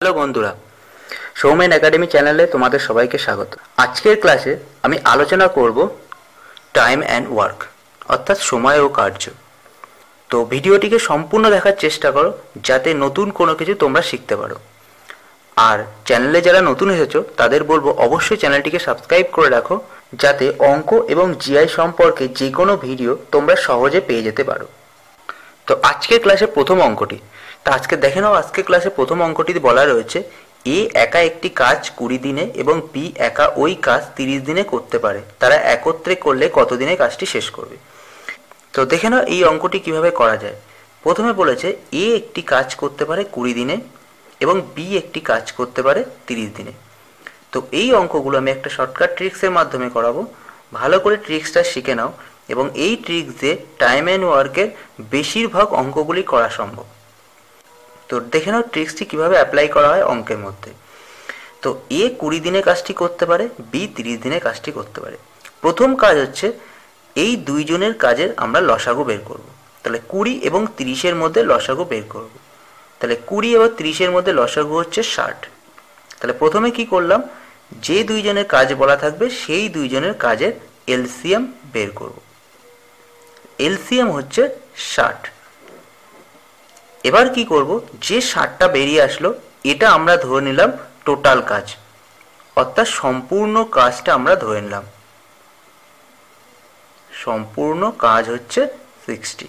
Hello বন্ধুরা, Soumen academy চ্যানেলে তোমাদের সবাইকে স্বাগত। আজকের ক্লাসে আমি আলোচনা করব টাইম অ্যান্ড ওয়ার্ক, অর্থাৎ সময় ও কার্য। তো ভিডিওটিকে সম্পূর্ণ দেখার চেষ্টা করো যাতে নতুন কোনো কিছু তোমরা শিখতে পারো। আর চ্যানেলে যারা নতুন এসেছো তাদের বলবো অবশ্যই চ্যানেলটিকে সাবস্ক্রাইব করে রাখো, যাতে অঙ্ক এবং জিআই সম্পর্কে যে কোনো ভিডিও তোমরা সহজে পেয়ে যেতে পারো। তো আজকের ক্লাসে প্রথম অঙ্কটি, তা আজকে দেখে নাও। আজকের ক্লাসে প্রথম অঙ্কটিতে বলা রয়েছে এ একা একটি কাজ 20 দিনে এবং বি একা ওই কাজ 30 দিনে করতে পারে, তারা একত্রে করলে কত দিনে কাজটি শেষ করবে। তো দেখে নাও এই অঙ্কটি কিভাবে করা যায়। প্রথমে বলেছে এ একটি কাজ করতে পারে 20 দিনে এবং বি একটি কাজ করতে পারে 30 দিনে। তো এই অঙ্কগুলো আমি একটা শর্টকাট ট্রিক্সের মাধ্যমে করাবো। ভালো করে ট্রিক্সটা শিখে নাও এবং এই ট্রিক্স দিয়ে টাইম অ্যান্ড ওয়ার্কের বেশিরভাগ অঙ্কগুলি করা সম্ভব। তো দেখে নাও ট্রিক্সটি কিভাবে অ্যাপ্লাই করা হয় অঙ্কের মধ্যে। তো এ 20 দিনে কাজটি করতে পারে, বি 30 দিনে কাজটি করতে পারে। প্রথম কাজ হচ্ছে এই দুইজনের কাজের আমরা লসাগু বের করব। তাহলে 20 এবং 30-এর মধ্যে লসাগু বের করব। তাহলে 20 এবং 30-এর মধ্যে লসাগু হচ্ছে 60। তাহলে প্রথমে কি করলাম, যে দুইজনের কাজ বলা থাকবে সেই দুইজনের কাজের এলসিএম বের করব। এলসিএম হচ্ছে 60। এবার কি করব, যে 60টা বেরিয়ে আসলো এটা আমরা ধরে নিলাম টোটাল কাজ, অর্থাৎ সম্পূর্ণ কাজটা আমরা ধরে নিলাম। সম্পূর্ণ কাজ হচ্ছে 60।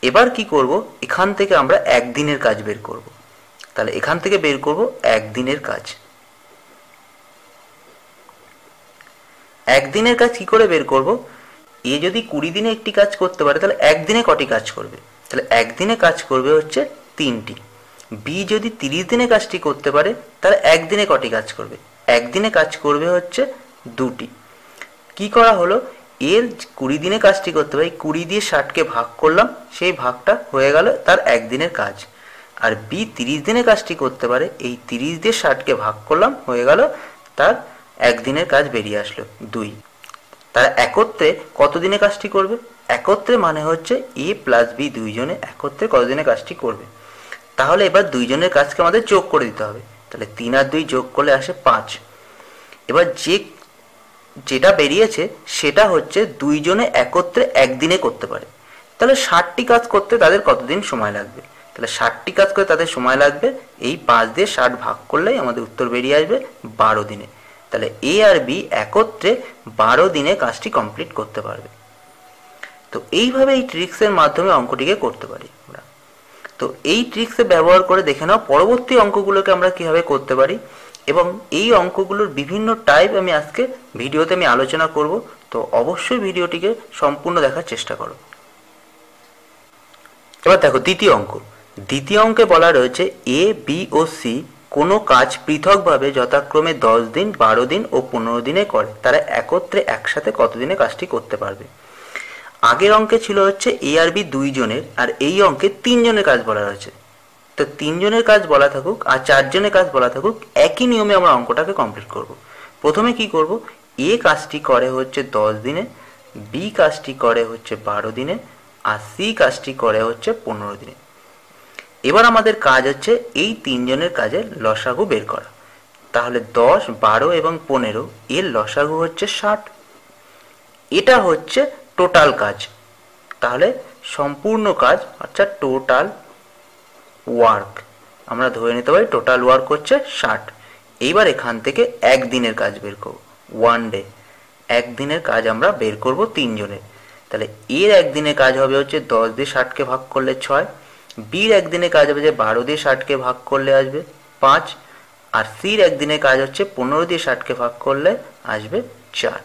এবার কি করব, এখান থেকে আমরা একদিনের কাজ বের করব। তাহলে এখান থেকে বের করব একদিনের কাজ। একদিনের কাজ কি করে বের করব, এ যদি 20 দিনে একটি কাজ করতে পারে তাহলে একদিনে কটি কাজ করবে, তাহলে একদিনে কাজ করবে হচ্ছে 3টি। বি যদি 30 দিনে কাজটি করতে পারে তাহলে একদিনে কটি কাজ করবে, একদিনে কাজ করবে হচ্ছে 2টি। কি করা হলো, এর 20 দিনে কাজটি করতে পারে 20 দিয়ে 60কে ভাগ করলাম, সেই ভাগটা হয়ে গেল তার একদিনের কাজ। আর বি 30 দিনে কাজটি করতে পারে, এই 30 দিয়ে 60কে ভাগ করলাম, হয়ে গেল তার একদিনের কাজ বেরিয়ে আসলো 2। তারা একত্রে কত দিনে কাজটি করবে, একত্রে মানে হচ্ছে এ প্লাস বি দুইজনে একত্রে কত দিনে কাজটি করবে। তাহলে এবার দুইজনের কাজকে আমাদের যোগ করে দিতে হবে। তাহলে 3 আর 2 যোগ করলে আসে 5। এবার যেটা বেরিয়েছে সেটা হচ্ছে দুইজনে একত্রে একদিনে করতে পারে। তাহলে 60টি কাজ করতে তাদের কতদিন সময় লাগবে, তাহলে 60টি কাজ করে তাদের সময় লাগবে, এই 5 দিয়ে 60 ভাগ করলেই আমাদের উত্তর বেরিয়ে আসবে 12 দিনে। তাহলে এ আর বি একত্রে 12 দিনে কাজটি কমপ্লিট করতে পারবে। তো এইভাবে এই ট্রিক্সের মাধ্যমে অঙ্কটিকে করতে পারি আমরা। তো এই ট্রিক্সে ব্যবহার করে দেখে নাও পরবর্তী অঙ্কগুলোকে আমরা কিভাবে করতে পারি, এবং এই অঙ্কগুলোর বিভিন্ন টাইপ আমি আজকে ভিডিওতে আমি আলোচনা করব। তো অবশ্যই ভিডিওটিকে সম্পূর্ণ দেখার চেষ্টা করো। এবার দেখো দ্বিতীয় অঙ্ক। দ্বিতীয় অঙ্কে বলা রয়েছে এ বি ও সি কোনো কাজ পৃথকভাবে যথাক্রমে 10 দিন, 12 দিন ও 15 দিনে করে, তারা একত্রে একসাথে কতদিনে কাজটি করতে পারবে। আগের অঙ্কে ছিল হচ্ছে এ আর বি দুইজনের, আর এই অঙ্কে 3 জনের কাজ বলা রয়েছে। তো 3 জনের কাজ বলা থাকুক আর 4 জনের কাজ বলা থাকুক, একই নিয়মে আমরা অঙ্কটাকে কমপ্লিট করব। প্রথমে কি করব, এ কাজটি করে হচ্ছে 10 দিনে, বি কাজটি করে হচ্ছে 12 দিনে, আর সি কাজটি করে হচ্ছে 15 দিনে। এবার আমাদের কাজ হচ্ছে এই 3 জনের কাজের লসাগু বের করা। তাহলে 10, 12 এবং 15 এর লসাগু হচ্ছে 60। এটা হচ্ছে টোটাল কাজ। তাহলে সম্পূর্ণ কাজ অর্থাৎ টোটাল ওয়ার্ক আমরা ধরে নিতে পারি টোটাল ওয়ার্ক হচ্ছে 60। এইবার এখান থেকে একদিনের কাজ বের করব, 1 ডে। একদিনের কাজ আমরা বের করব 3 জনের। তাহলে এর একদিনের কাজ হবে হচ্ছে 10 দিয়ে 60কে ভাগ করলে 6, বির একদিনের কাজ হবে যে 12 দিয়ে 60কে ভাগ করলে আসবে 5, আর সির একদিনের কাজ হচ্ছে 15 দিয়ে 60কে ভাগ করলে আসবে 4।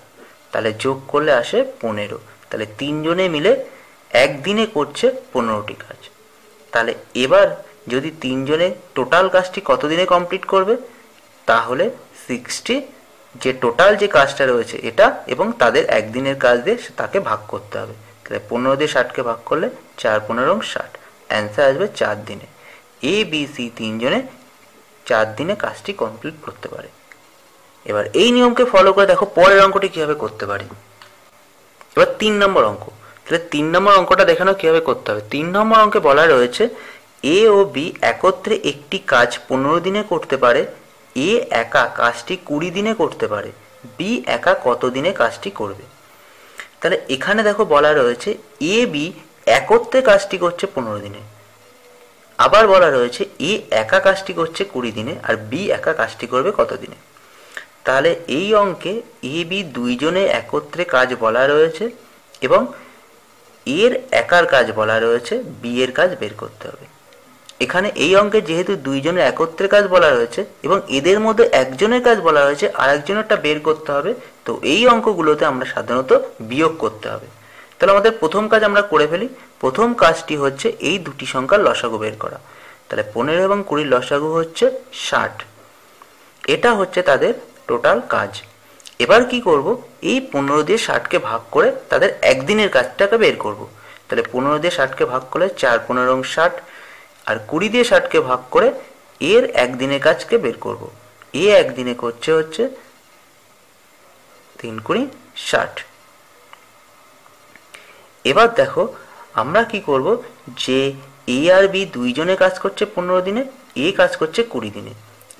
তাহলে যোগ করলে আসে 15। তাহলে 3 জনে মিলে একদিনে করছে 15টি কাজ। তাহলে এবার যদি 3 জনে টোটাল কাজটি কত দিনে কমপ্লিট করবে, তাহলে 60 যে টোটাল যে কাজটা রয়েছে এটা এবং তাদের একদিনের কাজ দিয়ে তাকে ভাগ করতে হবে। তাহলে 15 দিয়ে 60কে ভাগ করলে 4 15 60, অ্যান্সার আসবে 4 দিনে। এ বি সি 3 জনে 4 দিনে কাজটি কমপ্লিট করতে পারে। এবার এই নিয়মকে ফলো করে দেখো পরের অঙ্কটি কিভাবে করতে পারি। এবার 3 নম্বর অঙ্ক। তাহলে 3 নম্বর অঙ্কটা দেখানো কিভাবে করতে হবে। 3 নম্বর অঙ্কে বলা রয়েছে এ ও বি একত্রে একটি কাজ 15 দিনে করতে পারে, এ একা কাজটি 20 দিনে করতে পারে, বি একা কত দিনে কাজটি করবে? তাহলে এখানে দেখো বলা রয়েছে এ বি একত্রে কাজটি করছে 15 দিনে, আবার বলা রয়েছে এ একা কাজটি করছে 20 দিনে, আর বি একা কাজটি করবে কত দিনে? তাহলে এই অঙ্কে এ বি দুইজনে একত্রে কাজ বলা রয়েছে এবং এর একার কাজ বলা রয়েছে, বি এর কাজ বের করতে হবে। এখানে এই অঙ্কে যেহেতু দুইজনের একত্রে কাজ বলা রয়েছে এবং এদের মধ্যে একজনের কাজ বলা হয়েছে, আর একজনেরটা বের করতে হবে, তো এই অঙ্কগুলোতে আমরা সাধারণত বিয়োগ করতে হবে। তাহলে আমাদের প্রথম কাজ আমরা করে ফেলি। প্রথম কাজটি হচ্ছে এই দুটি সংখ্যার লসাগু বের করা। তাহলে 15 এবং 20 লসাগু হচ্ছে 60, এটা হচ্ছে তাদের টোটাল কাজ। এবার কি করব, এই 15 দিয়ে 60কে ভাগ করে তাদের একদিনের কাজটাকে বের করব। তাহলে 15 দিয়ে 60কে ভাগ করলে 4 15 60, আর 20 দিয়ে 60কে ভাগ করে এর একদিনের কাজকে বের করব। এ একদিনে করছে হচ্ছে 3 20 60। এবার দেখো আমরা কি করব, যে এ আর বি দুইজনে কাজ করছে 15 দিনে, এ কাজ করছে 20 দিনে।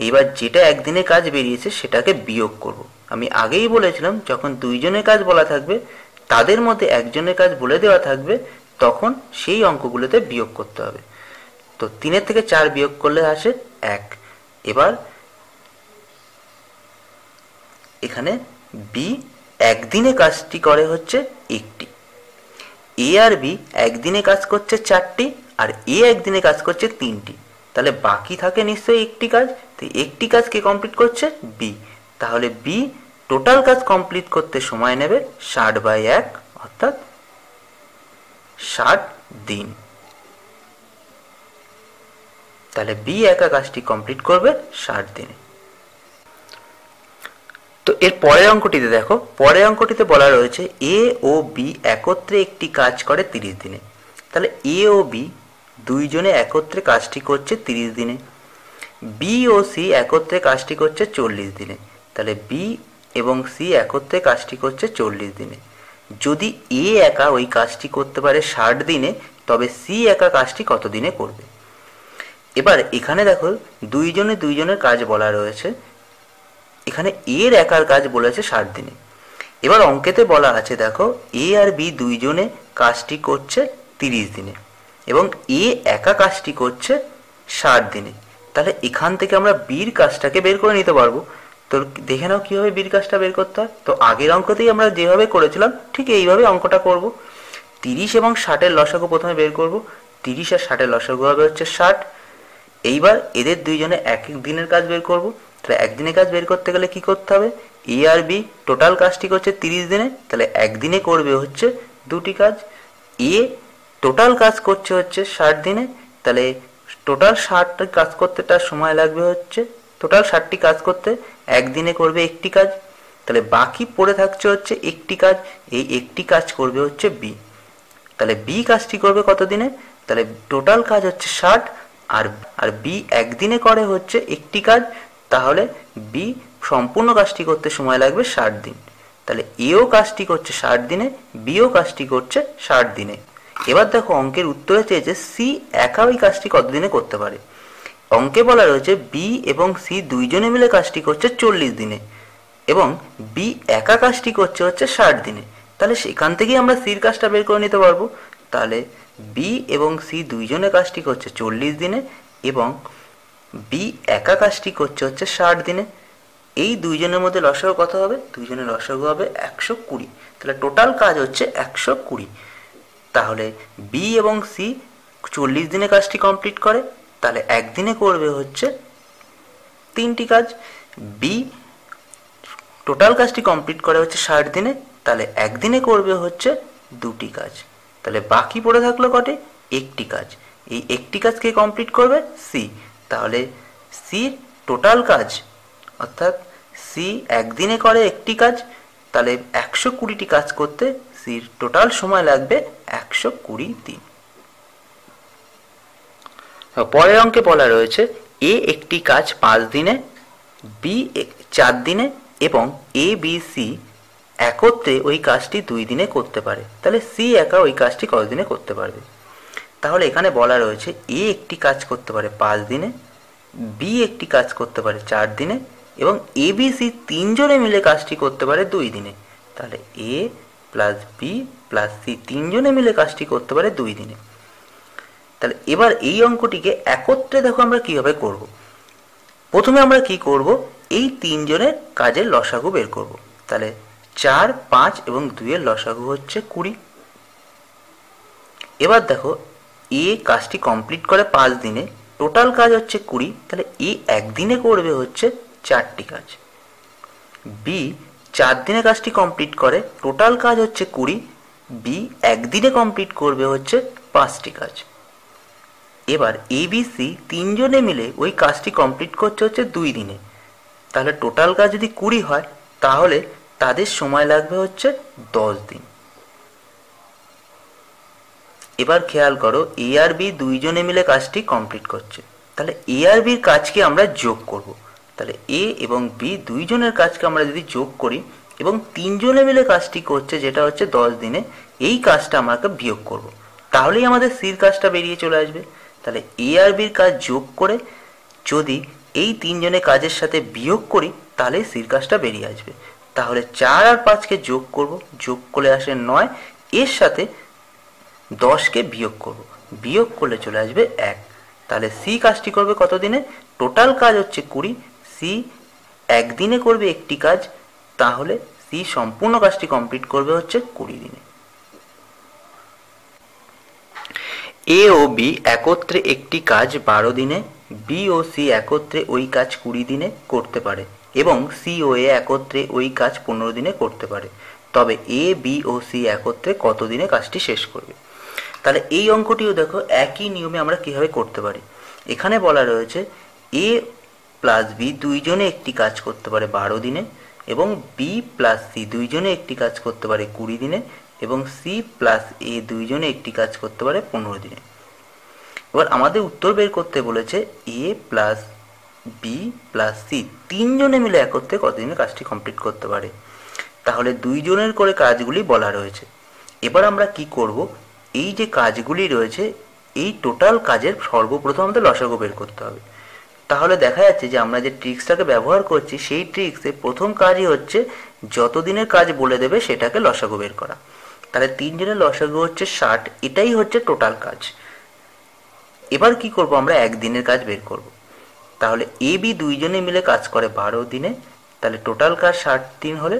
এবার যেটা একদিনে কাজ বেরিয়েছে সেটাকে বিয়োগ করব। আমি আগেই বলেছিলাম যখন দুইজনের কাজ বলা থাকবে, তাদের মধ্যে একজনের কাজ বলে দেওয়া থাকবে, তখন সেই অঙ্কগুলোতে বিয়োগ করতে হবে। তো 3 থেকে 4 বিয়োগ করলে আসে 1। এবার এখানে বি একদিনে কাজটি করে হচ্ছে একটি, এ আর বি একদিনে কাজ করছে 4টি, আর এ একদিনে কাজ করছে 3টি। তাহলে বাকি থাকে নিশ্চয়ই একটি কাজ, তো একটি কাজ কে কমপ্লিট করছে? বি। তাহলে বি টোটাল কাজ কমপ্লিট করতে সময় নেবে 60/1, অর্থাৎ 60 দিন। তাহলে বি একা কাজটি কমপ্লিট করবে 60 দিনে। তো এর পরের অঙ্কটিতে দেখো, পরের অঙ্কটিতে বলা রয়েছে এ ও বি একত্রে একটি কাজ করে 30 দিনে। তাহলে এ ও বি দুইজনে একত্রে কাজটি করছে 30 দিনে, বি ও সি একত্রে কাজটি করছে 40 দিনে। তাহলে বি এবং সি একত্রে কাজটি করছে 40 দিনে। যদি এ একা ওই কাজটি করতে পারে 60 দিনে, তবে সি একা কাজটি কত দিনে করবে? এবার এখানে দেখো দুইজনের কাজ বলা রয়েছে, এখানে এর একার কাজ বলেছে 60 দিনে। এবার অঙ্কেতে বলা আছে দেখো এ আর বি দুইজনে কাজটি করছে 30 দিনে এবং এ একা কাজটি করছে 60 দিনে। তাহলে এখান থেকে আমরা বির কাজটাকে বের করে নিতে পারবো। তো দেখে নাও কিভাবে বির কাজটা বের করতে হয়। তো আগের অঙ্কতেই আমরা যেভাবে করেছিলাম ঠিক এইভাবে অঙ্কটা করব। 30 এবং 60-এর লসাগু প্রথমে বের করব। 30 আর 60-এর লসাগু হবে হচ্ছে 60। এইবার এদের দুইজনে এক এক দিনের কাজ বের করব। তাহলে একদিনের কাজ বের করতে গেলে কি করতে হবে, এ আর বি টোটাল কাজটি করছে 30 দিনে, তাহলে একদিনে করবে হচ্ছে দুটি কাজ। এ টোটাল কাজ করছে হচ্ছে 60 দিনে, তাহলে টোটাল 60টি কাজ করতে তার সময় লাগবে হচ্ছে, টোটাল 60টি কাজ করতে একদিনে করবে একটি কাজ। তাহলে বাকি পড়ে থাকছে হচ্ছে একটি কাজ, এই একটি কাজ করবে হচ্ছে বি। তাহলে বি কাজটি করবে কত দিনে? তাহলে টোটাল কাজ হচ্ছে 60, আর বি একদিনে করে হচ্ছে একটি কাজ, তাহলে বি সম্পূর্ণ কাজটি করতে সময় লাগবে 60 দিন। তাহলে এও কাজটি করছে 60 দিনে, বিও কাজটি করছে 60 দিনে। এবার দেখো অঙ্কের উত্তরে চেয়েছে সি একা ওই কাজটি কতদিনে করতে পারে। অঙ্কে বলা রয়েছে বি এবং সি দুইজনে মিলে কাজটি করছে 40 দিনে এবং বি একা কাজটি করছে হচ্ছে 60 দিনে। তাহলে সেখান থেকেই আমরা সির কাজটা বের করে নিতে পারবো। তাহলে বি এবং সি দুইজনে কাজটি করছে 40 দিনে এবং বি একা কাজটি করছে হচ্ছে 60 দিনে। এই দুইজনের মধ্যে লসাগু কত হবে? দুইজনের লসাগু হবে 120। তাহলে টোটাল কাজ হচ্ছে 120। তাহলে বি এবং সি 40 দিনে কাজটি কমপ্লিট করে, তাহলে একদিনে করবে হচ্ছে 3টি কাজ। বি টোটাল কাজটি কমপ্লিট করে হচ্ছে 60 দিনে, তাহলে একদিনে করবে হচ্ছে 2টি কাজ। তাহলে বাকি পড়ে থাকলো কটে? একটি কাজ। এই একটি কাজ কে কমপ্লিট করবে? সি। তাহলে সির টোটাল কাজ, অর্থাৎ সি একদিনে করে একটি কাজ, তাহলে 120টি কাজ করতে সির টোটাল সময় লাগবে 120 দিন। পরের অঙ্কে বলা রয়েছে এ একটি কাজ 5 দিনে, বি 4 দিনে এবং এ বি সি একত্রে ওই কাজটি 2 দিনে করতে পারে। তাহলে সি একা ওই কাজটি কত দিনে করতে পারবে? তাহলে এখানে বলা রয়েছে এ একটি কাজ করতে পারে 5 দিনে, বি একটি কাজ করতে পারে 4 দিনে এবং এ বি সি তিনজনে মিলে কাজটি করতে পারে 2 দিনে। তাহলে এ প্লাস বি প্লাস সি তিনজনে মিলে কাজটি করতে পারে 2 দিনে। তাহলে এবার এই অঙ্কটিকে একত্রে দেখো আমরা কিভাবে করব। প্রথমে আমরা কি করব, এই তিনজনের কাজের লসাগু বের করব। তাহলে 4, 5 এবং 2 এর লসাগু হচ্ছে 20। এবার দেখো এ কাজটি কমপ্লিট করে 5 দিনে, টোটাল কাজ হচ্ছে 20। তাহলে এ একদিনে করবে হচ্ছে 4টি কাজ। বি 4 দিনে কাজটি কমপ্লিট করে, টোটাল কাজ হচ্ছে 20, বি একদিনে কমপ্লিট করবে হচ্ছে 5টি কাজ। এবার এ বি সি তিনজনে মিলে ওই কাজটি কমপ্লিট করছে হচ্ছে 2 দিনে। তাহলে টোটাল কাজ যদি 20 হয় তাহলে তাদের সময় লাগবে হচ্ছে 10 দিন। এবার খেয়াল করো এ আর বি দুইজনে মিলে কাজটি কমপ্লিট করছে। তাহলে এ আর বির কাজকে আমরা যোগ করব। তাহলে এ এবং বি দুইজনের কাজকে আমরা যদি যোগ করি এবং তিনজনে মিলে কাজটি করছে যেটা হচ্ছে 10 দিনে, এই কাজটা আমাকে বিয়োগ করব। তাহলেই আমাদের সির কাজটা বেরিয়ে চলে আসবে। তাহলে এ আর বির কাজ যোগ করে যদি এই তিনজনের কাজের সাথে বিয়োগ করি তাহলে সির কাজটা বেরিয়ে আসবে। তাহলে 4 আর 5কে যোগ করব, যোগ করলে আসে 9, এর সাথে 10কে বিয়োগ করব, বিয়োগ করলে চলে আসবে 1। তাহলে সি কাজটি করবে কত দিনে? টোটাল কাজ হচ্ছে 20, সি একদিনে করবে একটি কাজ, তাহলে সি সম্পূর্ণ কাজটি কমপ্লিট করবে হচ্ছে 20 দিনে। এ ও বি একত্রে একটি কাজ 12 দিনে, বি ও সি একত্রে ওই কাজ 20 দিনে করতে পারে এবং সি ও এ একত্রে ওই কাজ 15 দিনে করতে পারে। তবে এ বি ও সি একত্রে কত দিনে কাজটি শেষ করবে? তাহলে এই অঙ্কটিও দেখো একই নিয়মে আমরা কিভাবে করতে পারি। এখানে বলা রয়েছে এ প্লাস বি দুইজনে একটি কাজ করতে পারে 12 দিনে এবং বি প্লাস সি দুইজনে একটি কাজ করতে পারে 20 দিনে এবং সি প্লাস এ দুইজনে একটি কাজ করতে পারে 15 দিনে। এবার আমাদের উত্তর বের করতে বলেছে এ প্লাস বি প্লাস সি তিনজনে মিলে একত্রে কতদিনে কাজটি কমপ্লিট করতে পারে। তাহলে দুইজনের করে কাজগুলি বলা রয়েছে। এবার আমরা কি করব, এই যে কাজগুলি রয়েছে এই টোটাল কাজের সর্বপ্রথম আমাদের লসাগু বের করতে হবে। তাহলে দেখা যাচ্ছে যে আমরা যে ট্রিক্সটাকে ব্যবহার করছি সেই ট্রিক্সে প্রথম কাজই হচ্ছে যত দিনের কাজ বলে দেবে সেটাকে লসাগু বের করা। তাহলে তিনজনের লসাগু হচ্ছে 60, এটাই হচ্ছে টোটাল কাজ। এবার কি করব, আমরা একদিনের কাজ বের করব। তাহলে এ বি দুইজনে মিলে কাজ করে 12 দিনে, তাহলে টোটাল কাজ 60 দিন হলে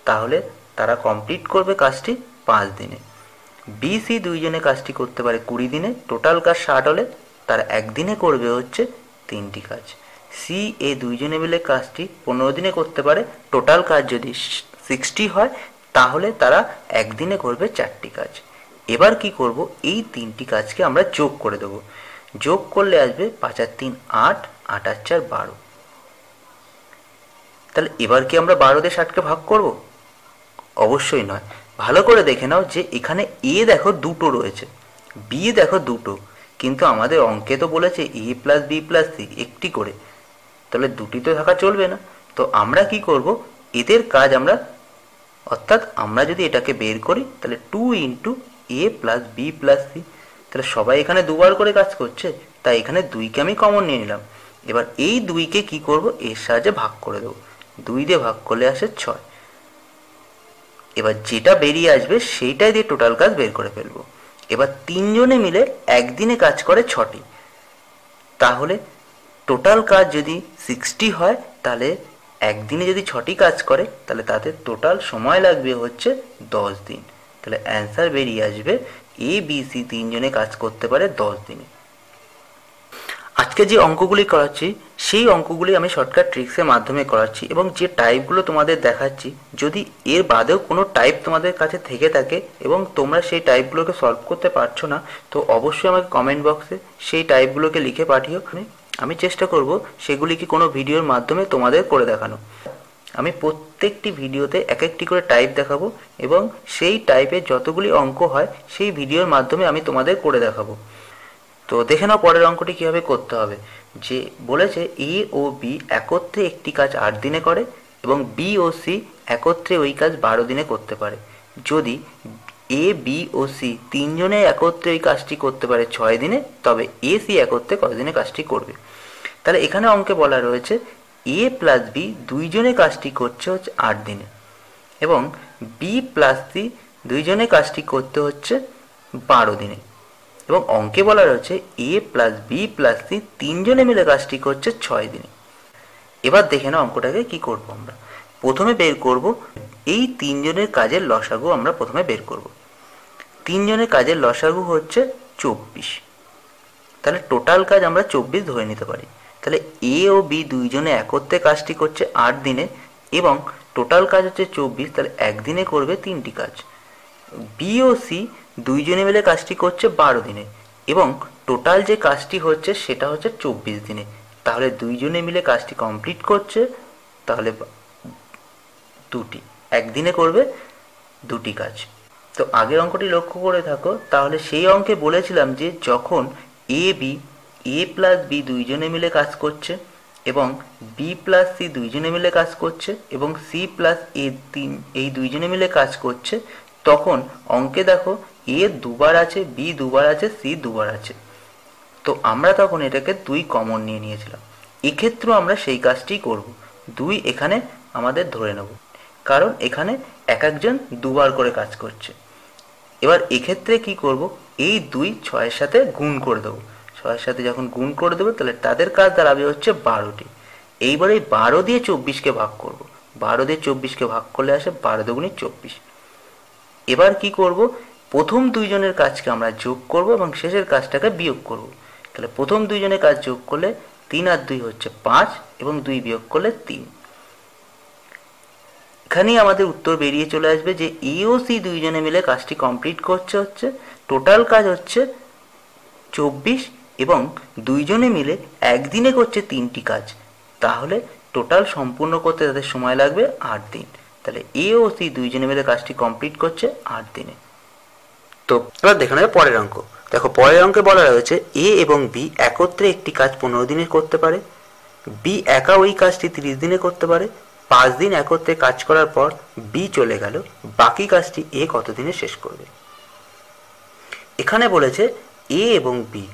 তাহলে তারা কমপ্লিট করবে কাজটি 5 দিনে। বি সি দুইজনে কাজটি করতে পারে 20 দিনে, টোটাল কাজ 60 হলে তারা একদিনে করবে হচ্ছে 3টি কাজ। সি এ দুইজনে মিলে কাজটি 15 দিনে করতে পারে, টোটাল কাজ যদি 60 হয় তাহলে তারা একদিনে করবে 4টি কাজ। এবার কি করব, এই 3টি কাজকে আমরা যোগ করে দেব। যোগ করলে আসবে 5 আর 3 8, 8 আর 4 12। তাহলে এবার কি আমরা 12 দিয়ে 60কে ভাগ করব? অবশ্যই নয়। ভালো করে দেখে নাও যে এখানে এ দেখো দুটো রয়েছে, বি দেখো দুটো, কিন্তু আমাদের অঙ্কে তো বলেছে এ প্লাস বি প্লাস সি একটি করে, তাহলে দুটি তো থাকা চলবে না। তো আমরা কি করব, এদের কাজ আমরা অর্থাৎ আমরা যদি এটাকে বের করি তাহলে 2 ইন্টু এ প্লাস বি প্লাস সি, তাহলে সবাই এখানে দুবার করে কাজ করছে তাই এখানে 2কে আমি কমন নিয়ে নিলাম। এবার এই 2কে কি করব, এর সাহায্যে ভাগ করে দেবো। 2 দিয়ে ভাগ করলে আসে 6। এবার যেটা বেরিয়ে আসবে সেইটাই দিয়ে টোটাল কাজ বের করে ফেলবো। এবার তিনজনে মিলে একদিনে কাজ করে 6টি, তাহলে টোটাল কাজ যদি 60 হয় তাহলে একদিনে যদি 6টি কাজ করে তাহলে তাদের টোটাল সময় লাগবে হচ্ছে 10 দিন। তাহলে অ্যান্সার বেরিয়ে আসবে এ বি সি তিনজনে কাজ করতে পারে 10 দিনে। আজকে যে অঙ্কগুলি করাচ্ছি সেই অঙ্কগুলি আমি শর্টকাট ট্রিক্সের মাধ্যমে করাচ্ছি এবং যে টাইপগুলো তোমাদের দেখাচ্ছি, যদি এর বাদেও কোনো টাইপ তোমাদের কাছে থেকে থাকে এবং তোমরা সেই টাইপগুলোকে সলভ করতে পারছো না তো অবশ্যই আমাকে কমেন্ট বক্সে সেই টাইপগুলোকে লিখে পাঠিও। আমি চেষ্টা করব সেগুলিকে কোনো ভিডিওর মাধ্যমে তোমাদের করে দেখানো। আমি প্রত্যেকটি ভিডিওতে এক একটি করে টাইপ দেখাবো এবং সেই টাইপের যতগুলি অঙ্ক হয় সেই ভিডিওর মাধ্যমে আমি তোমাদের করে দেখাবো। তো দেখে নাও পরের অঙ্কটি কিভাবে করতে হবে। যে বলেছে এ ও বি একত্রে একটি কাজ 8 দিনে করে এবং বি ও সি একত্রে ওই কাজ 12 দিনে করতে পারে। যদি এ বি ও সি তিনজনে একত্রে এই কাজটি করতে পারে 6 দিনে, তবে এ সি একত্রে কতদিনে কাজটি করবে। তাহলে এখানে অঙ্কে বলা রয়েছে এ প্লাস বি দুইজনে কাজটি করছে হচ্ছে 8 দিনে, এবং বি প্লাস সি দুইজনে কাজটি করতে হচ্ছে 12 দিনে, এবং অঙ্কে বলা রয়েছে এ প্লাস বি প্লাস সি তিনজনে মিলে কাজটি করছে 6 দিনে। এবার দেখে না অঙ্কটাকে কি করব। আমরা প্রথমে বের করব এই তিনজনের কাজের লসাগু। আমরা প্রথমে বের করব তিনজনের কাজের লসাগু হচ্ছে 24। তাহলে টোটাল কাজ আমরা 24 ধরে নিতে পারি। তাহলে এ ও বি দুইজনে একত্রে কাজটি করছে 8 দিনে, এবং টোটাল কাজ হচ্ছে 24। তাহলে একদিনে করবে 3টি কাজ। বি ও সি দুইজনে মিলে কাজটি করছে 12 দিনে, এবং টোটাল যে কাজটি হচ্ছে সেটা হচ্ছে 24 দিনে। তাহলে দুইজনে মিলে কাজটি কমপ্লিট করছে, তাহলে দুটি, একদিনে করবে 2টি কাজ। তো আগের অঙ্কটি লক্ষ্য করে থাকো, তাহলে সেই অঙ্কে বলেছিলাম যে যখন এ প্লাস বি দুইজনে মিলে কাজ করছে, এবং বি প্লাস সি দুইজনে মিলে কাজ করছে, এবং সি প্লাস এ এই দুইজনে মিলে কাজ করছে, তখন অঙ্কে দেখো এ দুবার আছে, বি দুবার আছে, সি দুবার আছে। তো আমরা তখন এটাকে 2 কমন নিয়ে নিয়েছিলাম। এক্ষেত্রেও আমরা সেই কাজটি করব, 2 এখানে আমাদের ধরে নেব, কারণ এখানে এক একজন দুবার করে কাজ করছে। এবার এক্ষেত্রে কি করব, এই 2 6-এর সাথে গুণ করে দেবো। 6-এর সাথে যখন গুণ করে দেবো, তাহলে তাদের কাজ দাঁড়াবে হচ্ছে 12টি। এইবার এই 12 দিয়ে 24কে ভাগ করব। 12 দিয়ে 24কে ভাগ করলে আসে 12 দুগুণে 24। এবার কি করব, প্রথম দুইজনের কাজকে আমরা যোগ করব এবং শেষের কাজটাকে বিয়োগ করব। তাহলে প্রথম দুইজনের কাজ যোগ করলে 3 আর 2 হচ্ছে 5, এবং 2 বিয়োগ করলে 3। এখানেই আমাদের উত্তর বেরিয়ে চলে আসবে যে এ ও সি দুইজনে মিলে কাজটি কমপ্লিট করছে হচ্ছে, টোটাল কাজ হচ্ছে 24, এবং দুইজনে মিলে একদিনে করছে 3টি কাজ। তাহলে টোটাল সম্পূর্ণ করতে তাদের সময় লাগবে 8 দিন। তাহলে এ ও সি দুইজনে মিলে কাজটি কমপ্লিট করছে 8 দিনে। তো এবার দেখে নেবে পরের অঙ্ক। দেখো পরের অঙ্কে বলা রয়েছে এ এবং বি একত্রে একটি কাজ 15 দিনে করতে পারে, বি একা ওই কাজটি 30 দিনে করতে পারে। 5 দিন একত্রে কাজ করার পর বি চলে গেল, বাকি কাজটি এ কতদিনে শেষ করবে। এখানে বলেছে এ এবং বি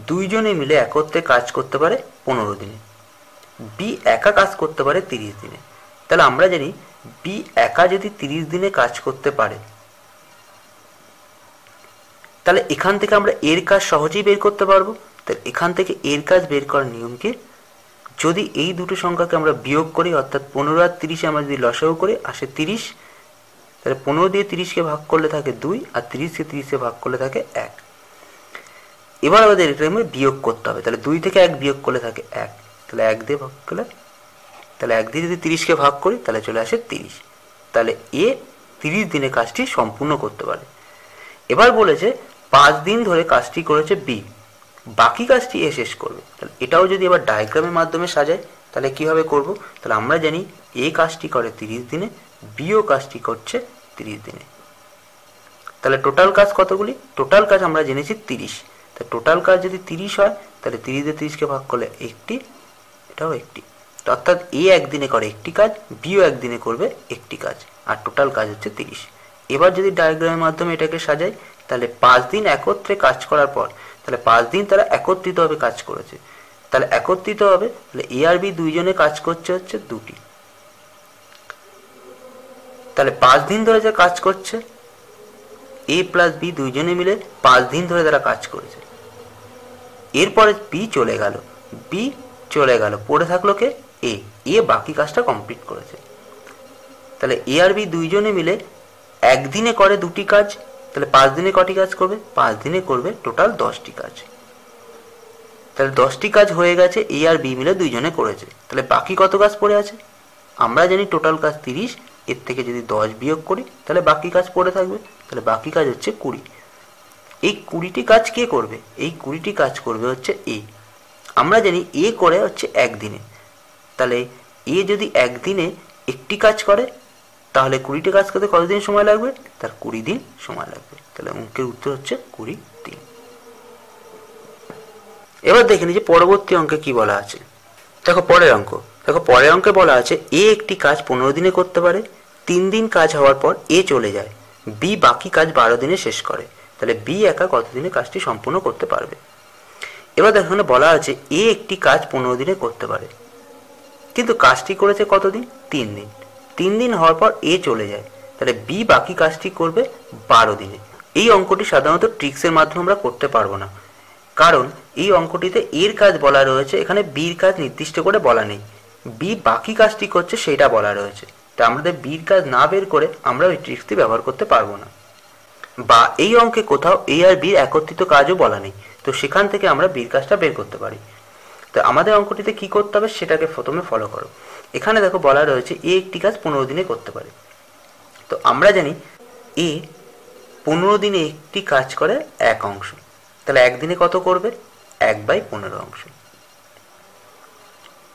দুইজনে মিলে একত্রে কাজ করতে পারে 15 দিনে, বি একা কাজ করতে পারে 30 দিনে। তাহলে আমরা জানি বি একা যদি 30 দিনে কাজ করতে পারে, তাহলে এখান থেকে আমরা এর কাজ সহজেই বের করতে পারবো। তাহলে এখান থেকে এর কাজ বের করার নিয়ম কি, যদি এই দুটো সংখ্যাকে আমরা বিয়োগ করি, অর্থাৎ 15 আর 30 আমরা যদি লসাগু করি আসে 30, তাহলে 15 দিয়ে 30কে ভাগ করলে থাকে 2, আর 30কে 30কে ভাগ করলে থাকে 1। এবার আমাদের এটা বিয়োগ করতে হবে। তাহলে 2 থেকে 1 বিয়োগ করলে থাকে 1, তাহলে 1 দিয়ে ভাগ করলে, তাহলে 1 দিয়ে যদি 30কে ভাগ করি তাহলে চলে আসে 30। তাহলে এ 30 দিনে কাজটি সম্পূর্ণ করতে পারে। এবার বলেছে 5 দিন ধরে কাজটি করেছে বি, বাকি কাজটি এ শেষ করবে। তাহলে এটাও যদি এবার ডায়াগ্রামের মাধ্যমে সাজাই তাহলে কিভাবে করব, তাহলে আমরা জানি এ কাজটি করে 30 দিনে, বিও কাজটি করছে 30 দিনে। তাহলে টোটাল কাজ কতগুলি, টোটাল কাজ আমরা জেনেছি 30। তাহলে টোটাল কাজ যদি 30 হয়, তাহলে 30 দিয়ে 30কে ভাগ করলে 1টি, এটাও 1টি। অর্থাৎ এ একদিনে করে 1টি কাজ, বিও একদিনে করবে 1টি কাজ, আর টোটাল কাজ হচ্ছে 30। এবার যদি ডায়াগ্রামের মাধ্যমে এটাকে সাজাই, তাহলে 5 দিন একত্রে কাজ করার পর, তাহলে 5 দিন তারা একত্রিতভাবে কাজ করেছে, তাহলে একত্রিত হবে, তাহলে এ আর বি দুইজনে কাজ করছে হচ্ছে 2টি। তাহলে 5 দিন ধরে যা কাজ করছে, এ প্লাস বি দুইজনে মিলে 5 দিন ধরে তারা কাজ করেছে। এরপরে বি চলে গেল, পড়ে থাকলো কে, এ বাকি কাজটা কমপ্লিট করেছে। তাহলে এ আর বি দুইজনে মিলে একদিনে করে 2টি কাজ, তাহলে 5 দিনে কটি কাজ করবে, 5 দিনে করবে টোটাল 10টি কাজ। তাহলে 10টি কাজ হয়ে গেছে, এ আর বি মিলে দুইজনে করেছে। তাহলে বাকি কত কাজ পড়ে আছে, আমরা জানি টোটাল কাজ 30, এর থেকে যদি 10 বিয়োগ করি তাহলে বাকি কাজ পড়ে থাকবে, তাহলে বাকি কাজ হচ্ছে 20। এই 20টি কাজ কে করবে, এই 20টি কাজ করবে হচ্ছে এ। আমরা জানি এ করে হচ্ছে একদিনে, তাহলে এ যদি একদিনে একটি কাজ করে তাহলে 20টি কাজ করতে কতদিন সময় লাগবে, তার 20 দিন সময় লাগবে। তাহলে অঙ্কের উত্তর হচ্ছে 20 দিন। এবার দেখে নিই যে পরবর্তী অঙ্কে কি বলা আছে। দেখো পরের অঙ্কে বলা আছে এ একটি কাজ 15 দিনে করতে পারে, 3 দিন কাজ হওয়ার পর এ চলে যায়, বি বাকি কাজ 12 দিনে শেষ করে, তাহলে বি একা কতদিনে কাজটি সম্পূর্ণ করতে পারবে। এবার এখানে বলা আছে এ একটি কাজ 15 দিনে করতে পারে, কিন্তু কাজটি করেছে কতদিন? 3 দিন। 3 দিন হওয়ার পর এ চলে যায়, তাহলে বি বাকি কাজটি করবে 12 দিনে। এই অঙ্কটি সাধারণত ট্রিক্সের মাধ্যমে আমরা করতে পারবো না, কারণ এই অঙ্কটিতে এর কাজ বলা রয়েছে, এখানে বির কাজ নির্দিষ্ট করে বলা নেই। বি বাকি কাজটি করছে সেটা বলা রয়েছে, তা আমাদের বির কাজ না বের করে আমরা ওই ট্রিক্সটি ব্যবহার করতে পারবো না। বা এই অঙ্কে কোথাও এ আর বির একত্রিত কাজও বলা নেই, তো সেখান থেকে আমরা বির কাজটা বের করতে পারি। তো আমাদের অঙ্কটিতে কি করতে হবে সেটাকে প্রথমে ফলো করো। এখানে দেখো বলা রয়েছে এ একটি কাজ 15 দিনে করতে পারে। তো আমরা জানি এ 15 দিনে একটি কাজ করে 1 অংশ, তাহলে একদিনে কত করবে? 1/15 অংশ।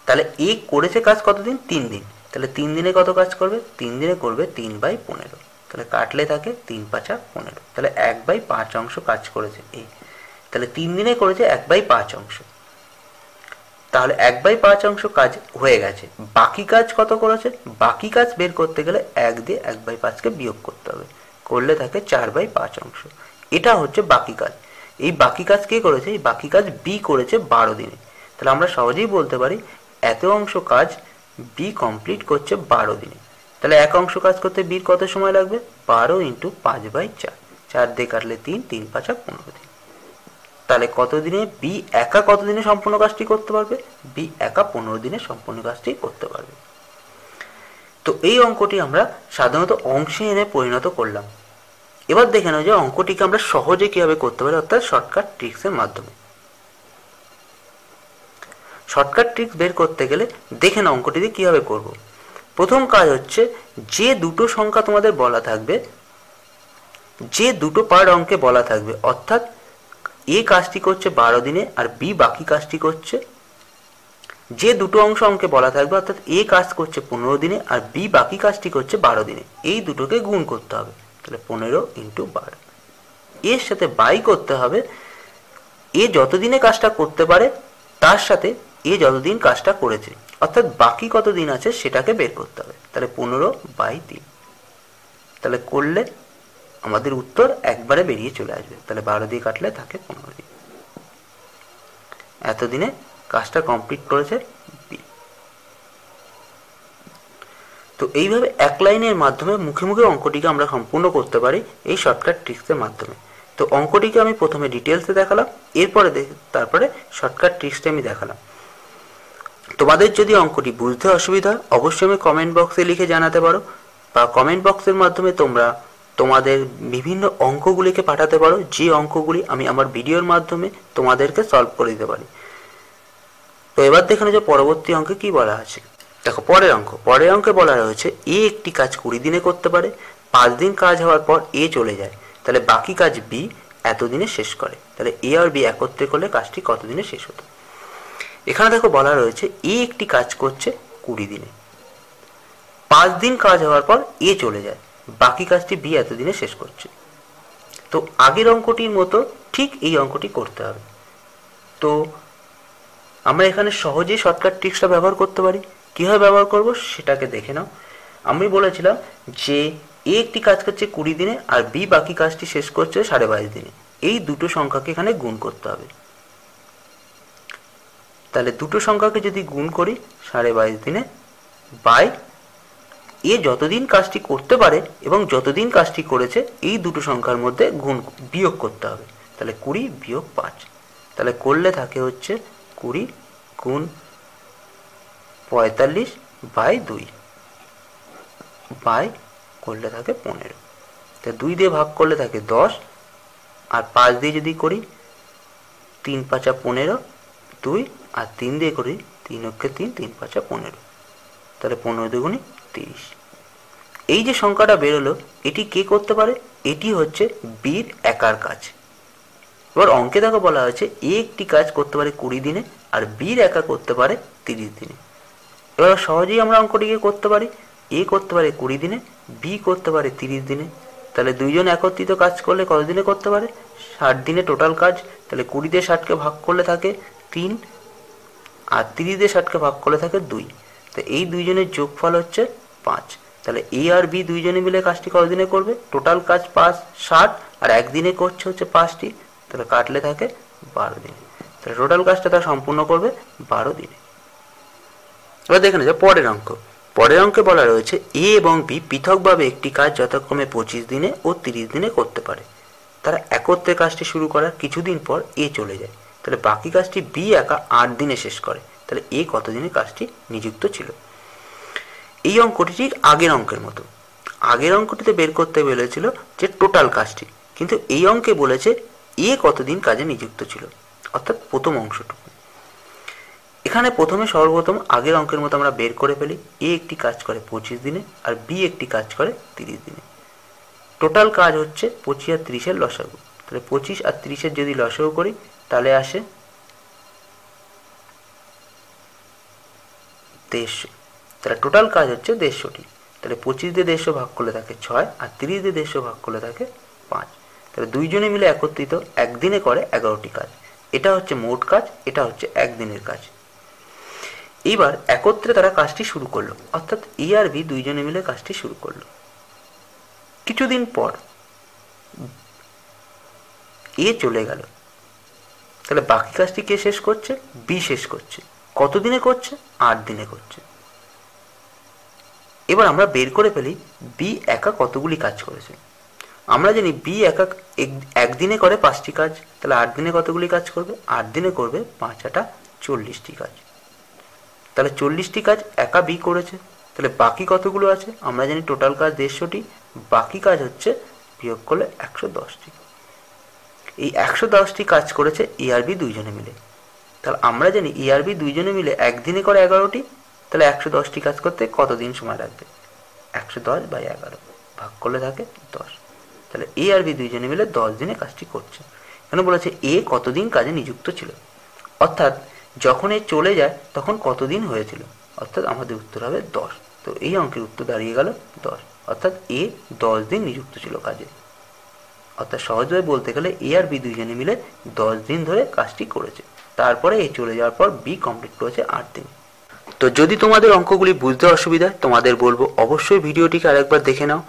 তাহলে এ করেছে কাজ কতদিন? 3 দিন, তাহলে 3 দিনে কত কাজ করবে? 3 দিনে করবে 3/15, তাহলে কাটলে থাকে 3 5 15, তাহলে 1/5 অংশ কাজ করেছে এ, তাহলে 3 দিনে করেছে 1/5 অংশ। তাহলে 1/5 অংশ কাজ হয়ে গেছে। বাকি কাজ কত করেছে? বাকি কাজ বের করতে গেলে 1 দিয়ে 1/5কে বিয়োগ করতে হবে, করলে থাকে 4/5 অংশ। এটা হচ্ছে বাকি কাজ। এই বাকি কাজ কে করেছে? এই বাকি কাজ বি করেছে 12 দিনে। তাহলে আমরা সহজেই বলতে পারি এত অংশ কাজ বি কমপ্লিট করছে 12 দিনে। তাহলে 1 অংশ কাজ করতে বির কত সময় লাগবে? 12 × 5/4, 4 দিয়ে কাটলে 3, 3 5 15 দিন। তাহলে কত দিনে বি একা কত দিনে সম্পূর্ণ কাজটি করতে পারবে? বি একা 15 দিনে সম্পূর্ণ কাজটি করতে পারবে। তো এই অঙ্কটি আমরা সাধারণত অংশে এনে পরিণত করলাম। এবার দেখে নাও যে অঙ্কটিকে আমরা সহজে কিভাবে করতে পারি, অর্থাৎ শর্টকাট ট্রিক্সের মাধ্যমে। শর্টকাট ট্রিক্স বের করতে গেলে দেখে নাও অঙ্কটিতে কিভাবে করব। প্রথম কাজ হচ্ছে যে দুটো সংখ্যা তোমাদের বলা থাকবে, যে দুটো পার্ট অঙ্কে বলা থাকবে, অর্থাৎ এ কাজটি করছে 12 দিনে আর বি বাকি কাজটি করছে, যে দুটো অংশ অঙ্কে বলা থাকবে, অর্থাৎ এ কাজ করছে 15 দিনে আর বি বাকি কাজটি করছে 12 দিনে, এই দুটোকে গুণ করতে হবে। তাহলে 15 × 12, এর সাথে বাই করতে হবে এ যতদিনে কাজটা করতে পারে তার সাথে এ যতদিন কাজটা করেছে, অর্থাৎ বাকি কত দিন আছে সেটাকে বের করতে হবে। তাহলে 15/3, তাহলে করলে আমাদের উত্তর একবারে বেরিয়ে চলে আসবে। তাহলে 12 দিয়ে কাটলে থাকে 15 দিন। এতদিনে কাজটা কমপ্লিট করেছে বি। তো এইভাবে এক লাইনের মাধ্যমে মুখে মুখে অঙ্কটিকে আমরা সম্পূর্ণ করতে পারি এই শর্টকাট ট্রিক্সের মাধ্যমে। তো অঙ্কটিকে আমি প্রথমে ডিটেলসে দেখালাম, এরপরে তারপরে শর্টকাট ট্রিক্সটা আমি দেখালাম। তোমাদের যদি অঙ্কটি বুঝতে অসুবিধা হয় অবশ্যই আমি কমেন্ট বক্সে লিখে জানাতে পারো, বা কমেন্ট বক্সের মাধ্যমে তোমরা তোমাদের বিভিন্ন অঙ্কগুলিকে পাঠাতে পারো, যে অঙ্কগুলি আমি আমার ভিডিওর মাধ্যমে তোমাদেরকে সলভ করে দিতে পারি। তো এবার দেখে যে পরবর্তী অঙ্কে কি বলা আছে। দেখো পরের অঙ্কে বলা রয়েছে এ একটি কাজ 20 দিনে করতে পারে, 5 দিন কাজ হওয়ার পর এ চলে যায়, তাহলে বাকি কাজ বি এতদিনে শেষ করে। তাহলে এ আর বি একত্রে করলে কাজটি কত দিনে শেষ হতো। এখানে দেখো বলা রয়েছে এ একটি কাজ করছে 20 দিনে, 5 দিন কাজ হওয়ার পর এ চলে যায়, বাকি কাজটি বি এতদিনে শেষ করছে। তো আগের অঙ্কটির মতো ঠিক এই অঙ্কটি করতে হবে। তো আমরা এখানে সহজেই শর্টকাট ট্রিক্সটা ব্যবহার করতে পারি। কীভাবে ব্যবহার করব সেটাকে দেখে নাও। আমি বলেছিলাম যে এ একটি কাজ করছে 20 দিনে আর বি বাকি কাজটি শেষ করছে 22.5 দিনে, এই দুটো সংখ্যাকে এখানে গুণ করতে হবে। তাহলে দুটো সংখ্যাকে যদি গুণ করি 22.5 দিনে বাই এ যতদিন কাজটি করতে পারে এবং যতদিন কাজটি করেছে এই দুটো সংখ্যার মধ্যে বিয়োগ করতে হবে। তাহলে 20 - 5, তাহলে করলে থাকে হচ্ছে 20 × 45/2 বাই করলে থাকে 15, তো 2 দিয়ে ভাগ করলে থাকে 10, আর 5 দিয়ে যদি করি 3 × 5 = 15, 2 আর 3 দিয়ে করি 3 × 3 = 3 × 5 = 15, তাহলে 15 × 2 = 30। এই যে সংখ্যাটা বেরোলো এটি কে করতে পারে? এটি হচ্ছে বির একার কাজ। এবার অঙ্কে দেখো বলা হয়েছে এ একটি কাজ করতে পারে 20 দিনে আর বির একা করতে পারে 30 দিনে। এবার সহজেই আমরা অঙ্কটিকে করতে পারি, এ করতে পারে 20 দিনে, বি করতে পারে 30 দিনে। তাহলে দুইজন একত্রিত কাজ করলে কত দিনে করতে পারে? 60 দিনে টোটাল কাজ। তাহলে 20 দিয়ে 60কে ভাগ করলে থাকে 3, আর 30 দিয়ে 60কে ভাগ করলে থাকে 2, তো এই দুইজনের যোগফল হচ্ছে 5। তাহলে এ আর বি দুইজনে মিলে কাজটি কতদিনে করবে? টোটাল কাজ 60 আর একদিনে করছে হচ্ছে 5টি, তাহলে কাটলে থাকে 12 দিনে। তাহলে টোটাল কাজটা তারা সম্পূর্ণ করবে 12 দিনে। এবার দেখে নেওয়া পরের অঙ্ক। পরের অঙ্কে বলা রয়েছে এ এবং বি পৃথকভাবে একটি কাজ যথাক্রমে 25 দিনে ও 30 দিনে করতে পারে। তারা একত্রে কাজটি শুরু করার কিছুদিন পর এ চলে যায়, তাহলে বাকি কাজটি বি একা 8 দিনে শেষ করে। তাহলে এ কতদিনে কাজটি নিযুক্ত ছিল? এই অঙ্কটি ঠিক আগের অঙ্কের মতো। আগের অঙ্কটিতে বের করতে বলেছিল যে টোটাল কাজটি, কিন্তু এই অঙ্কে বলেছে এ কতদিন কাজে নিযুক্ত ছিল, অর্থাৎ প্রথম অংশটুকু। এখানে প্রথমে সর্বপ্রথম আগের অঙ্কের মতো আমরা বের করে ফেলি এ একটি কাজ করে 25 দিনে আর বি একটি কাজ করে 30 দিনে। টোটাল কাজ হচ্ছে 25 আর 30-এর লসাগু, তাহলে 25 আর 30-এর যদি লসাগু করি তাহলে আসে 150। তাহলে টোটাল কাজ হচ্ছে 150টি। তাহলে 25 দিয়ে 150 ভাগ করলে থাকে 6 আর 30 দিয়ে 150 ভাগ করলে থাকে 5। তাহলে দুইজনে মিলে একত্রিত একদিনে করে 11টি কাজ। এটা হচ্ছে মোট কাজ, এটা হচ্ছে একদিনের কাজ। এইবার একত্রে তারা কাজটি শুরু করলো, অর্থাৎ এ আর বি দুইজনে মিলে কাজটি শুরু করলো। কিছুদিন পর এ চলে গেল, তাহলে বাকি কাজটি কে শেষ করছে? বি শেষ করছে। কতদিনে করছে? 8 দিনে করছে। এবার আমরা বের করে ফেলি বি একা কতগুলি কাজ করেছে। আমরা জানি বি একা একদিনে করে 5টি কাজ, তাহলে 8 দিনে কতগুলি কাজ করবে? 8 দিনে করবে 5 8 40টি কাজ। তাহলে 40টি কাজ একা বি করেছে, তাহলে বাকি কতগুলো আছে? আমরা জানি টোটাল কাজ 150টি, বাকি কাজ হচ্ছে বিয়োগ করলে 110টি। এই 110টি কাজ করেছে এ আর বি দুইজনে মিলে। তাহলে আমরা জানি এ আর বি দুইজনে মিলে একদিনে করে 11টি, তাহলে 110টি কাজ করতে কতদিন সময় লাগবে? 110/11 ভাগ করলে থাকে 10। তাহলে এ আর বি দুইজনে মিলে 10 দিনে কাজটি করছে। এখানে বলেছে এ কতদিন কাজে নিযুক্ত ছিল, অর্থাৎ যখন এ চলে যায় তখন কতদিন হয়েছিল, অর্থাৎ আমাদের উত্তর হবে 10। তো এই অঙ্কের উত্তর দাঁড়িয়ে গেল 10, অর্থাৎ এ 10 দিন নিযুক্ত ছিল কাজে। অর্থাৎ সহজভাবে বলতে গেলে এ আর বি দুইজনে মিলে 10 দিন ধরে কাজটি করেছে, তারপরে এ চলে যাওয়ার পর বি কমপ্লিট করেছে 8 দিন। তো যদি তোমাদের অঙ্কগুলি বুঝতে অসুবিধা তোমাদের বলবো অবশ্যই ভিডিওটিকে আরেকবার দেখে নাও,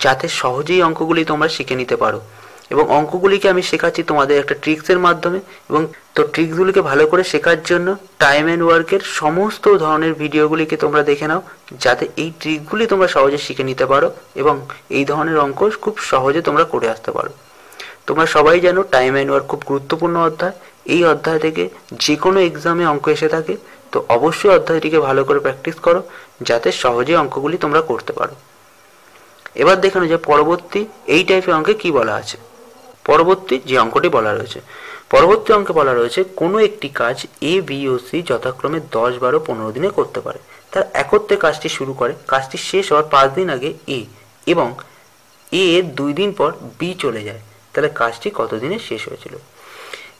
যাতে সহজেই অঙ্কগুলি তোমরা শিখে নিতে পারো। এবং অঙ্কগুলিকে আমি শেখাচ্ছি তোমাদের একটা ট্রিক্সের মাধ্যমে, এবং তো ট্রিক্সগুলিকে ভালো করে শেখার জন্য টাইম অ্যান্ড ওয়ার্কের সমস্ত ধরনের ভিডিওগুলিকে তোমরা দেখে নাও, যাতে এই ট্রিকগুলি তোমরা সহজে শিখে নিতে পারো এবং এই ধরনের অঙ্ক খুব সহজে তোমরা করে আসতে পারো। তোমরা সবাই জানো টাইম অ্যান্ড ওয়ার্ক খুব গুরুত্বপূর্ণ অধ্যায়। এই অধ্যায় থেকে যে কোনো এক্সামে অঙ্ক এসে থাকে, তো অবশ্যই অধ্যায়টিকে ভালো করে প্র্যাকটিস করো, যাতে সহজে অঙ্কগুলি তোমরা করতে পারো। এবার দেখানো যে পরবর্তী এই টাইপের অঙ্কে কি বলা আছে। পরবর্তী যে অঙ্কটি বলা রয়েছে, পরবর্তী অঙ্কে বলা রয়েছে কোনো একটি কাজ এ বি ও সি যথাক্রমে 10 12 15 দিনে করতে পারে। তার একত্রে কাজটি শুরু করে, কাজটি শেষ হওয়ার 5 দিন আগে এ এবং এ 2 দিন পর বি চলে যায়, তাহলে কাজটি কত দিনে শেষ হয়েছিল।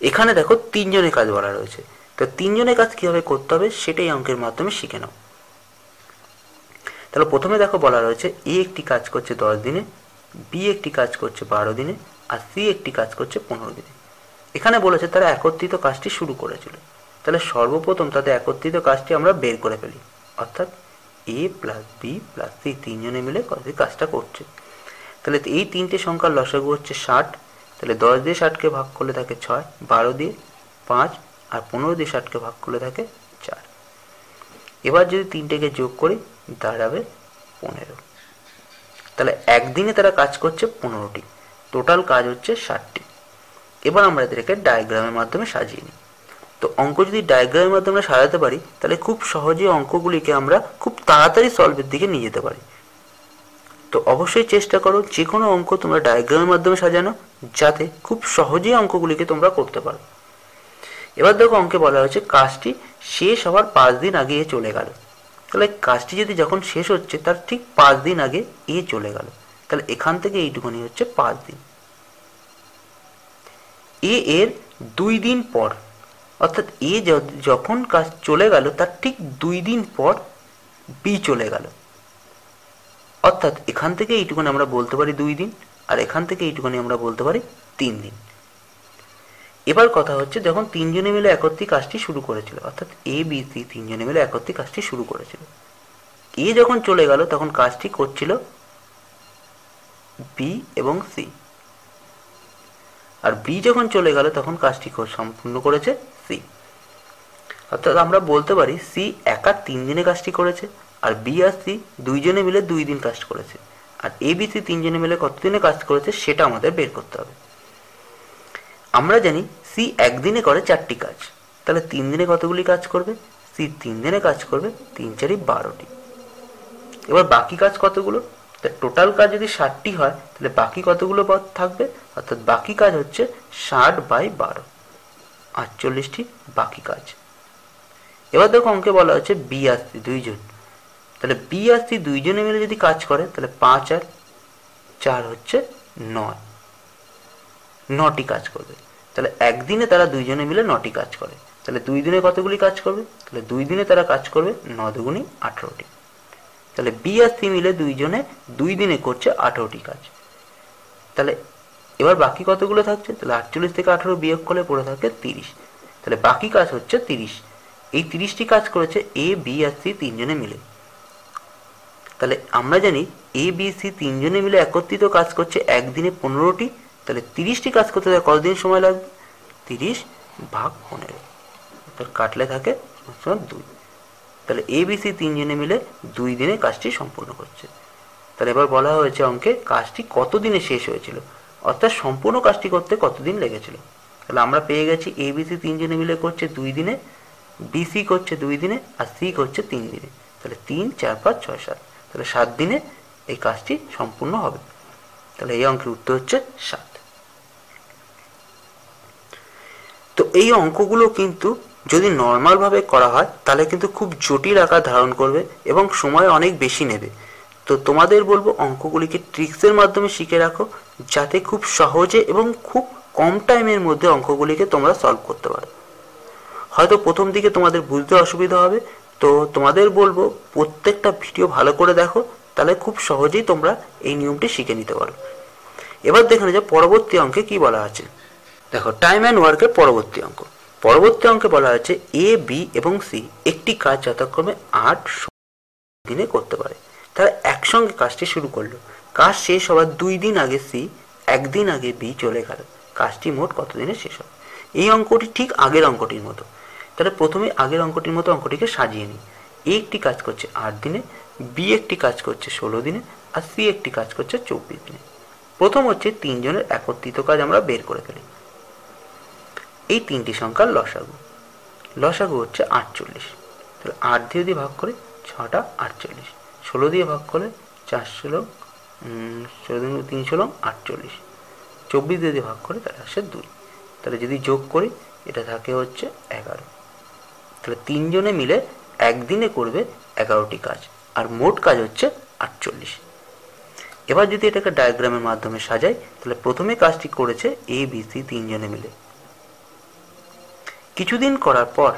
এখানে দেখো 3 জনের কাজ বলা রয়েছে, তো 3 জনের কাজ কিভাবে করতে হবে সেটাই অঙ্কের মাধ্যমে শিখে নাও। তাহলে প্রথমে দেখো বলা রয়েছে এ একটি কাজ করছে 10 দিনে, বি একটি কাজ করছে 12 দিনে আর সি একটি কাজ করছে 15 দিনে। এখানে বলেছে তারা একত্রিত কাজটি শুরু করেছিল, তাহলে সর্বপ্রথম তাদের একত্রিত কাজটি আমরা বের করে ফেলি, অর্থাৎ এ প্লাস বি প্লাস সি 3 জনে মিলে কাজটা করছে। তাহলে এই তিনটে সংখ্যার লসাগু হচ্ছে 60, তাহলে 10 দিয়ে 60কে ভাগ করলে থাকে 6, 12 দিয়ে 5 আর 15 দিয়ে 60কে ভাগ করলে থাকে 4। এবার যদি তিনটেকে যোগ করি দাঁড়াবে 15। তাহলে একদিনে তারা কাজ করছে 15টি, টোটাল কাজ হচ্ছে 60টি। এবার আমরা এদেরকে ডায়াগ্রামের মাধ্যমে সাজিয়ে নিই। তো অঙ্ক যদি ডায়াগ্রামের মাধ্যমে সাজাতে পারি তাহলে খুব সহজে অঙ্কগুলিকে আমরা খুব তাড়াতাড়ি সলভের দিকে নিয়ে যেতে পারি। তো অবশ্যই চেষ্টা করো যে কোনো অঙ্ক তোমরা ডায়াগ্রামের মাধ্যমে সাজানো, যাতে খুব সহজেই অঙ্কগুলিকে তোমরা করতে পারো। এবার দেখো অঙ্কে বলা হয়েছে কাজটি শেষ হওয়ার 5 দিন আগে এ চলে গেল। তাহলে কাজটি যদি যখন শেষ হচ্ছে তার ঠিক 5 দিন আগে এ চলে গেল, তাহলে এখান থেকে এইটুকুনি হচ্ছে 5 দিন। এ এর 2 দিন পর, অর্থাৎ এ যখন কাজ চলে গেল তার ঠিক 2 দিন পর বি চলে গেল, অর্থাৎ এখান থেকে এইটুকুনি আমরা বলতে পারি 2 দিন আর এখান থেকে এইটুকুনি আমরা বলতে পারি 3 দিন। এবার কথা হচ্ছে যখন 3 জনে মিলে একত্রে কাজটি শুরু করেছিল, অর্থাৎ এ বি সি 3 জনে মিলে একত্রে কাজটি শুরু করেছিল, এ যখন চলে গেল তখন কাজটি করছিল বি এবং সি, আর বি যখন চলে গেল তখন কাজটি সম্পূর্ণ করেছে সি। অর্থাৎ আমরা বলতে পারি সি একা 3 দিনে কাজটি করেছে, আর বি আর সি দুইজনে মিলে 2 দিন কাজ করেছে, আর এ বি সি 3 জনে মিলে কতদিনে কাজ করেছে সেটা আমাদের বের করতে হবে। আমরা জানি সি একদিনে করে 4টি কাজ, তাহলে 3 দিনে কতগুলি কাজ করবে? সি 3 দিনে কাজ করবে 3 4 12টি। এবার বাকি কাজ কতগুলো? টোটাল কাজ যদি 60টি হয় তাহলে বাকি কতগুলো পদ থাকবে? অর্থাৎ বাকি কাজ হচ্ছে 60/12, 48টি বাকি কাজ। এবার দেখো অঙ্কে বলা হচ্ছে বি আর সি দুইজন, তাহলে বি আর সি দুইজনে মিলে যদি কাজ করে তাহলে 5 আর 4 হচ্ছে 9, 9টি কাজ করবে। তাহলে একদিনে তারা দুইজনে মিলে 9টি কাজ করে, তাহলে 2 দিনে কতগুলি কাজ করবে? তাহলে 2 দিনে তারা কাজ করবে 9 দুগুণি 18টি। তাহলে বি আর সি মিলে দুইজনে 2 দিনে করছে 18টি কাজ। তাহলে এবার বাকি কতগুলো থাকছে? তাহলে 48 থেকে 18 বিয়োগ করলে পড়ে থাকে 30, তাহলে বাকি কাজ হচ্ছে 30। এই 30টি কাজ করেছে এ বি আর সি 3 জনে মিলে। তাহলে আমরা জানি এ বি সি 3 জনে মিলে একত্রিত কাজ করছে একদিনে 15টি, তাহলে 30টি কাজ করতে কতদিন সময় লাগবে? 30/15, তার কাটলে থাকে 2। তাহলে এ বি সি 3 জনে মিলে 2 দিনে কাজটি সম্পূর্ণ করছে। তাহলে এবার বলা হয়েছে অঙ্কে কাজটি কত দিনে শেষ হয়েছিল, অর্থাৎ সম্পূর্ণ কাজটি করতে কতদিন লেগেছিল। তাহলে আমরা পেয়ে গেছি এ বি সি 3 জনে মিলে করছে 2 দিনে, বি সি করছে 2 দিনে, আর সি করছে 3 দিনে। তাহলে 3 4 5 6 7, তাহলে 7 দিনে এই কাজটি সম্পূর্ণ হবে। তাহলে এই অঙ্কের উত্তর হচ্ছে 7। তো এই অঙ্কগুলো কিন্তু যদি নর্মাল ভাবে করা হয় তাহলে কিন্তু খুব জটিল আকার ধারণ করবে এবং সময় অনেক বেশি নেবে। তো তোমাদের বলবো অঙ্কগুলিকে ট্রিক্সের মাধ্যমে শিখে রাখো, যাতে খুব সহজে এবং খুব কম টাইমের মধ্যে অঙ্কগুলিকে তোমরা সলভ করতে পারো। হয়তো প্রথম দিকে তোমাদের বুঝতে অসুবিধা হবে, তো তোমাদের বলবো প্রত্যেকটা ভিডিও ভালো করে দেখো, তাহলে খুব সহজেই তোমরা এই নিয়মটি শিখে নিতে পারো। এবার দেখে নেওয়া যাক পরবর্তী অঙ্কে কি বলা আছে। দেখো টাইম অ্যান্ড ওয়ার্কের পরবর্তী অঙ্ক। পরবর্তী অঙ্কে বলা আছে এ বি এবং সি একটি কাজ যথাক্রমে 8 দিনে করতে পারে। তারা একসঙ্গে কাজটি শুরু করলো। কাজ শেষ হওয়ার 2 দিন আগে সি, 1 দিন আগে বি চলে গেল। কাজটি মোট কত দিনে শেষ হবে? এই অঙ্কটি ঠিক আগের অঙ্কটির মতো। তাহলে প্রথমে আগের অঙ্কটির মতো অঙ্কটিকে সাজিয়ে নিই। এ একটি কাজ করছে 8 দিনে, বি একটি কাজ করছে 16 দিনে, আর সি একটি কাজ করছে 24 দিনে। প্রথম হচ্ছে 3 জনের একত্রিত কাজ আমরা বের করে ফেলি। এই 3টি সংখ্যার লসাগু, লসাগু হচ্ছে 48। তাহলে 8 দিয়ে যদি ভাগ করি 6টা 48, 16 দিয়ে ভাগ করলে 4 16 3 16 48, 24 দিয়ে ভাগ করে তাহলে আসে 2। তাহলে যদি যোগ করি এটা থাকে হচ্ছে 11। তাহলে 3 জনে মিলে একদিনে করবে 11টি কাজ, আর মোট কাজ হচ্ছে 48। এবার যদি এটাকে ডায়াগ্রামের মাধ্যমে সাজাই তাহলে প্রথমে কাজটি করেছে এ বি সি 3 জনে মিলে। কিছুদিন করার পর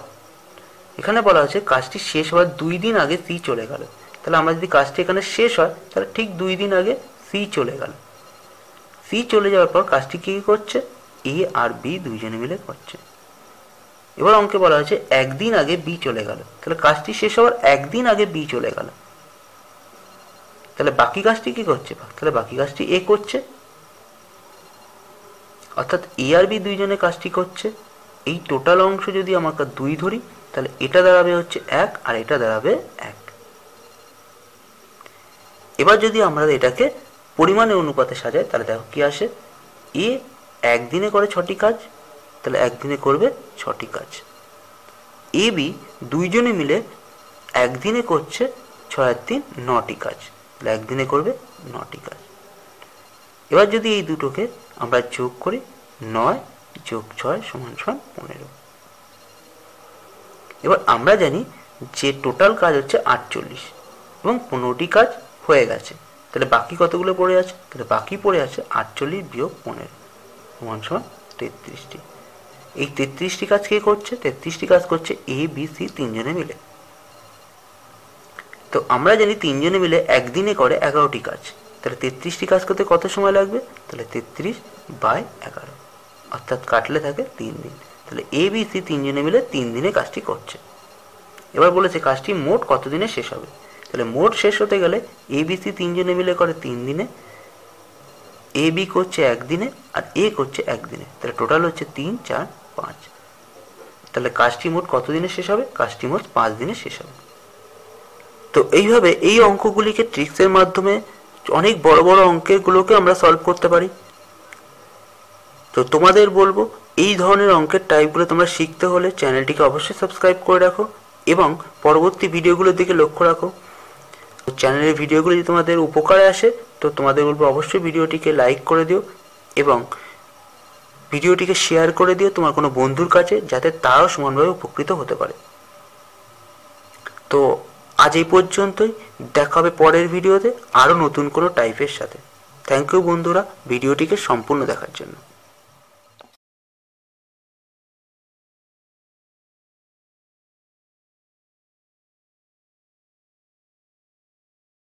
এখানে বলা হচ্ছে কাজটি শেষ হওয়ার 2 দিন আগে সি চলে গেল। তাহলে আমরা যদি কাজটি এখানে শেষ হয় তাহলে ঠিক 2 দিন আগে সি চলে গেল। সি চলে যাওয়ার পর কাজটি কি করছে? এ আর বি 2 জনে মিলে করছে। এবার অঙ্কে বলা হয়েছে 1 দিন আগে বি চলে গেল। তাহলে কাজটি শেষ হওয়ার 1 দিন আগে বি চলে গেল। তাহলে বাকি কাজটি কি করছে? তাহলে বাকি কাজটি এ করছে, অর্থাৎ এ আর বি 2 জনে কাজটি করছে। এই টোটাল অংশ যদি আমাকে 2 ধরি তাহলে এটা দাঁড়াবে হচ্ছে 1 আর এটা দাঁড়াবে 1। এবার যদি আমরা এটাকে পরিমাণের অনুপাতে সাজাই তাহলে দেখো কি আসে। এ 1 দিনে করে 6টি কাজ, তাহলে 1 দিনে করবে 6টি কাজ। এ বি 2 জনে মিলে 1 দিনে করছে 6 আর 3 9টি কাজ, তাহলে 1 দিনে করবে 9টি কাজ। এবার যদি এই দুটোকে আমরা যোগ করি 9 যোগ 6 সমান 15। এবার আমরা জানি যে টোটাল কাজ হচ্ছে 48 এবং 15টি কাজ হয়ে গেছে। তাহলে বাকি কতগুলো পড়ে আছে? তাহলে বাকি পড়ে আছে 48 বিয়োগ 15 সমান 33টি। এই 33টি কাজ কে করছে? 33টি কাজ করছে এ বি সি 3 জনে মিলে। তো আমরা জানি 3 জনে মিলে একদিনে করে 11টি কাজ। তাহলে 33টি কাজ করতে কত সময় লাগবে? তাহলে 33/11, অর্থাৎ কাটলে থাকে 3 দিন। তাহলে এ বি সি 3 জনে মিলে 3 দিনে কাজটি করছে। এবার বলেছে কাজটি মোট কত দিনে শেষ হবে। তাহলে মোট শেষ হতে গেলে ABC 3 জনে মিলে করে 3 দিনে, AB করছে 1 দিনে, আর A করছে 1 দিনে। তাহলে টোটাল হচ্ছে 3, 4, 5। তাহলে কাজটি মোট কত দিনে শেষ হবে? কাজটি মোট 5 দিনে শেষ হবে। তো এইভাবে এই অঙ্কগুলিকে ট্রিক্সের মাধ্যমে অনেক বড় বড় অঙ্কের গুলোকে আমরা সলভ করতে পারি। তো তোমাদের বলবো এই ধরনের অঙ্কের টাইপগুলো তোমরা শিখতে হলে চ্যানেলটিকে অবশ্যই সাবস্ক্রাইব করে রাখো এবং পরবর্তী ভিডিওগুলোর দিকে লক্ষ্য রাখো। চ্যানেলের ভিডিওগুলো যদি তোমাদের উপকারে আসে তো তোমাদের বলবো অবশ্যই ভিডিওটিকে লাইক করে দিও এবং ভিডিওটিকে শেয়ার করে দিও তোমার কোনো বন্ধুর কাছে, যাতে তারাও সমানভাবে উপকৃত হতে পারে। তো আজ এই পর্যন্তই, দেখা হবে পরের ভিডিওতে আরও নতুন কোনো টাইপের সাথে। থ্যাংক ইউ বন্ধুরা ভিডিওটিকে সম্পূর্ণ দেখার জন্য।